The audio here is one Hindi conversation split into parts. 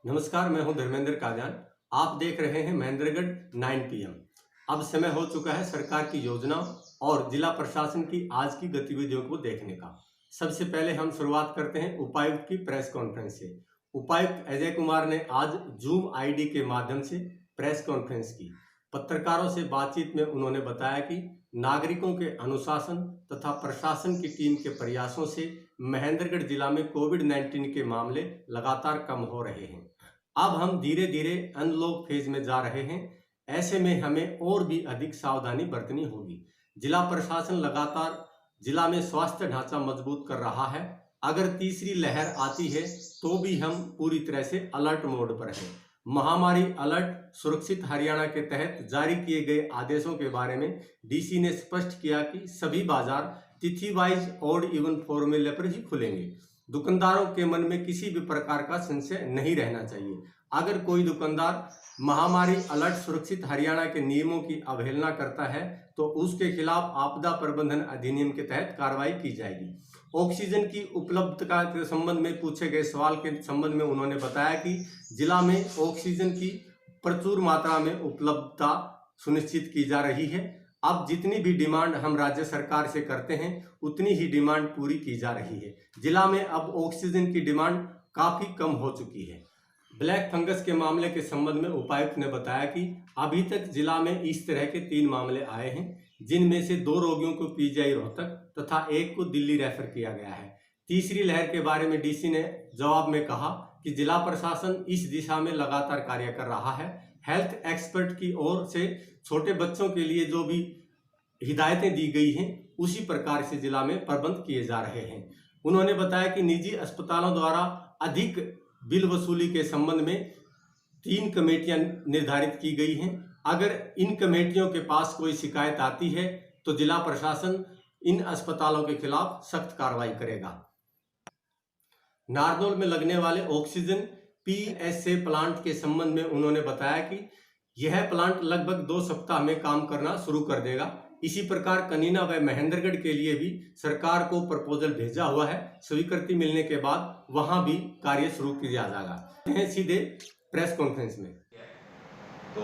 नमस्कार, मैं हूं धर्मेंद्र कादियान। आप देख रहे हैं महेंद्रगढ़ 9 PM। अब समय हो चुका है सरकार की योजना और जिला प्रशासन की आज की गतिविधियों को देखने का। सबसे पहले हम शुरुआत करते हैं उपायुक्त की प्रेस कॉन्फ्रेंस से। उपायुक्त अजय कुमार ने आज जूम आईडी के माध्यम से प्रेस कॉन्फ्रेंस की। पत्रकारों से बातचीत में उन्होंने बताया कि नागरिकों के अनुशासन तथा प्रशासन की टीम के प्रयासों से महेंद्रगढ़ जिला में कोविड-19 के मामले लगातार कम हो रहे हैं। अब हम धीरे धीरे अनलॉक फेज में जा रहे हैं। ऐसे में हमें और भी अधिक सावधानी बरतनी होगी। जिला प्रशासन लगातार जिला में स्वास्थ्य ढांचा मजबूत कर रहा है। अगर तीसरी लहर आती है तो भी हम पूरी तरह से अलर्ट मोड पर हैं। महामारी अलर्ट सुरक्षित हरियाणा के तहत जारी किए गए आदेशों के बारे में डीसी ने स्पष्ट किया कि सभी बाजार तिथि वाइज ऑड इवन फॉर्मूले पर ही खुलेंगे। दुकानदारों के मन में किसी भी प्रकार का संशय नहीं रहना चाहिए। अगर कोई दुकानदार महामारी अलर्ट सुरक्षित हरियाणा के नियमों की अवहेलना करता है तो उसके खिलाफ आपदा प्रबंधन अधिनियम के तहत कार्रवाई की जाएगी। ऑक्सीजन की उपलब्धता के संबंध में पूछे गए सवाल के संबंध में उन्होंने बताया कि जिला में ऑक्सीजन की प्रचुर मात्रा में उपलब्धता सुनिश्चित की जा रही है। अब जितनी भी डिमांड हम राज्य सरकार से करते हैं उतनी ही डिमांड पूरी की जा रही है। जिला में अब ऑक्सीजन की डिमांड काफी कम हो चुकी है। ब्लैक फंगस के मामले के संबंध में उपायुक्त ने बताया कि अभी तक जिला में इस तरह के 3 मामले आए हैं, जिनमें से 2 रोगियों को पीजीआई रोहतक तथा 1 को दिल्ली रेफर किया गया है। तीसरी लहर के बारे में डीसी ने जवाब में कहा कि जिला प्रशासन इस दिशा में लगातार कार्य कर रहा है। हेल्थ एक्सपर्ट की ओर से छोटे बच्चों के लिए जो भी हिदायतें दी गई हैं उसी प्रकार से जिला में प्रबंध किए जा रहे हैं। उन्होंने बताया कि निजी अस्पतालों द्वारा अधिक बिल वसूली के संबंध में 3 कमेटियां निर्धारित की गई हैं। अगर इन कमेटियों के पास कोई शिकायत आती है तो जिला प्रशासन इन अस्पतालों के खिलाफ सख्त कार्रवाई करेगा। नारनौल में लगने वाले ऑक्सीजन PSA प्लांट के संबंध में उन्होंने बताया कि यह प्लांट लगभग 2 सप्ताह में काम करना शुरू कर देगा। इसी प्रकार कनीना व महेंद्रगढ़ के लिए भी सरकार को प्रपोजल भेजा हुआ है। स्वीकृति मिलने के बाद वहां भी कार्य शुरू किया जाएगा। सीधे प्रेस कॉन्फ्रेंस में तो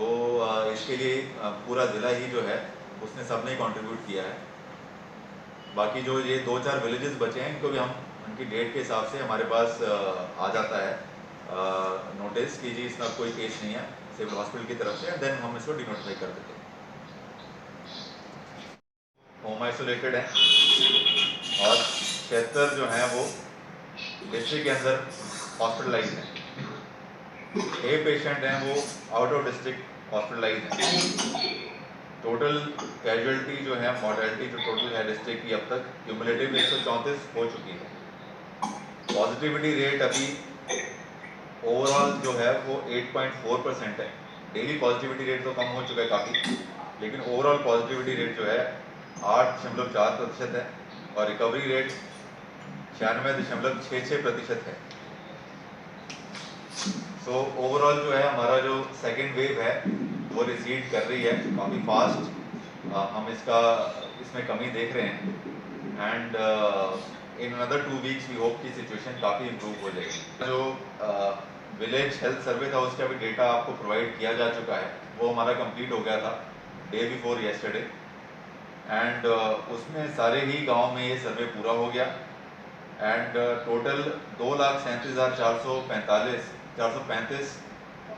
इसके लिए पूरा जिला ही जो है उसने सबने कंट्रीब्यूट किया है। बाकी जो ये 2-4 विलेजेस बचे हैं इनको भी हम उनकी डेट के हिसाब से हमारे पास आ जाता है नोटिस कि जी इसमें कोई केस नहीं है सिविल हॉस्पिटल की तरफ से, देन हम इसको डिनोटिफाई कर देते हैं। होम आइसोलेटेड है और 76 जो है वो डिस्ट्रिक्ट के अंदर हॉस्पिटलाइज है। 6 पेशेंट हैं वो आउट ऑफ डिस्ट्रिक्ट हॉस्पिटलाइज हैं। टोटल कैजुअलिटी जो है मॉर्टेलिटी जो टोटल है डिस्ट्रिक्ट की अब तक क्यूमुलेटिव 134 हो चुकी है। पॉजिटिविटी रेट अभी ओवरऑल जो है वो 8.4% है। डेली पॉजिटिविटी रेट तो कम हो चुका है काफ़ी, लेकिन ओवरऑल पॉजिटिविटी रेट जो है 8.4% है और रिकवरी रेट 96.66% है। सो ओवरऑल जो है हमारा जो सेकेंड वेव है वो रिसीड कर रही है काफ़ी फास्ट। हम इसमें कमी देख रहे हैं and in another 2 weeks we hope की सिचुएशन काफ़ी इम्प्रूव हो जाएगी। जो विलेज हेल्थ सर्वे था उसका भी डेटा आपको प्रोवाइड किया जा चुका है, वो हमारा कंप्लीट हो गया था डे बिफोर येस्टरडे एंड उसमें सारे ही गांव में ये सर्वे पूरा हो गया एंड टोटल 2,37,435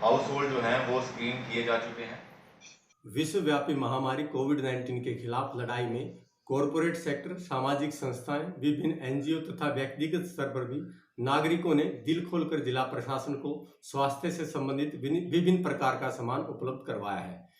हाउस होल्ड जो हैं वो स्क्रीन किए जा चुके हैं। विश्वव्यापी महामारी कोविड-19 के खिलाफ लड़ाई में कॉरपोरेट सेक्टर, सामाजिक संस्थाएं, विभिन्न NGO तथा व्यक्तिगत स्तर पर भी नागरिकों ने दिल खोलकर जिला प्रशासन को स्वास्थ्य से संबंधित विभिन्न प्रकार का सामान उपलब्ध करवाया है।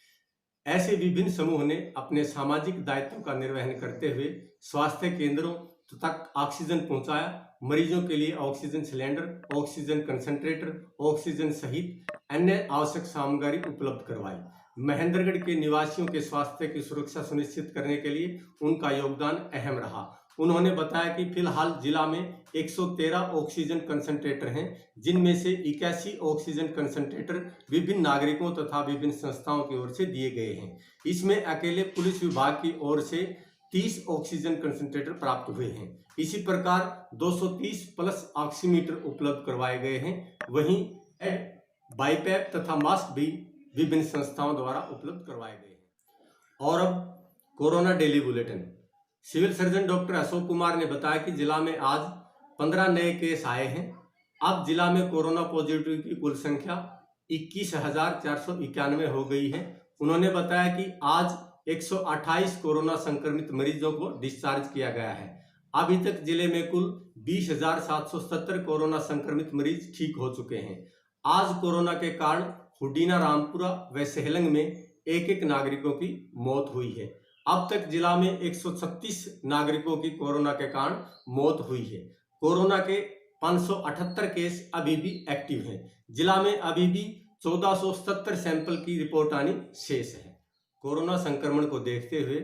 ऐसे विभिन्न समूह ने अपने सामाजिक दायित्वों का निर्वहन करते हुए स्वास्थ्य केंद्रों तक ऑक्सीजन पहुंचाया। मरीजों के लिए oxygen cylinder, oxygen concentrator, oxygen सहित अन्य आवश्यक सामग्री उपलब्ध करवाई। महेंद्रगढ़ के निवासियों के स्वास्थ्य की सुरक्षा सुनिश्चित करने के लिए उनका योगदान अहम रहा। उन्होंने बताया कि फिलहाल जिला में 113 ऑक्सीजन कंसंट्रेटर हैं, जिनमें से 81 ऑक्सीजन कंसंट्रेटर विभिन्न नागरिकों तथा विभिन्न संस्थाओं की ओर से दिए गए हैं। इसमें अकेले पुलिस विभाग की ओर से 30 ऑक्सीजन कंसंट्रेटर प्राप्त हुए हैं। इसी प्रकार 230 प्लस ऑक्सीमीटर उपलब्ध करवाए गए हैं। वहीं बाईपैप तथा मास्क भी विभिन्न संस्थाओं द्वारा उपलब्ध करवाए गए हैं। और अब corona daily bulletin. Civil surgeon doctor Ashok Kumar ने बताया कि जिला में आज 15 नए केस आए हैं। अब जिला में कोरोना पॉजिटिव की कुल संख्या 21,491 हो गई है। उन्होंने बताया कि आज 128 कोरोना संक्रमित मरीजों को डिस्चार्ज किया गया है। अभी तक जिले में कुल 20,770 कोरोना संक्रमित मरीज ठीक हो चुके हैं। आज कोरोना के कारण हुडीना, रामपुरा व सेहलंग में एक नागरिकों की मौत हुई है। अब तक जिला में 136 नागरिकों की कोरोना के कारण मौत हुई है। कोरोना के 578 केस अभी भी एक्टिव हैं। जिला में अभी भी 1470 सैंपल की रिपोर्ट आनी शेष है। कोरोना संक्रमण को देखते हुए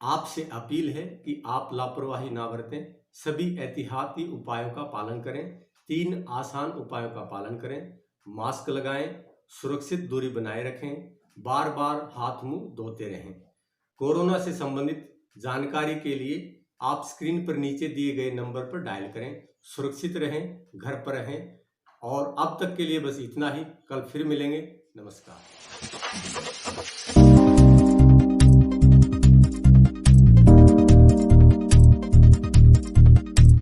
आपसे अपील है कि आप लापरवाही ना बरतें, सभी एहतियाती उपायों का पालन करें। 3 आसान उपायों का पालन करें। मास्क लगाएं, सुरक्षित दूरी बनाए रखें, बार बार हाथ मुंह धोते रहें। कोरोना से संबंधित जानकारी के लिए आप स्क्रीन पर नीचे दिए गए नंबर पर डायल करें। सुरक्षित रहें, घर पर रहें। और अब तक के लिए बस इतना ही। कल फिर मिलेंगे। नमस्कार।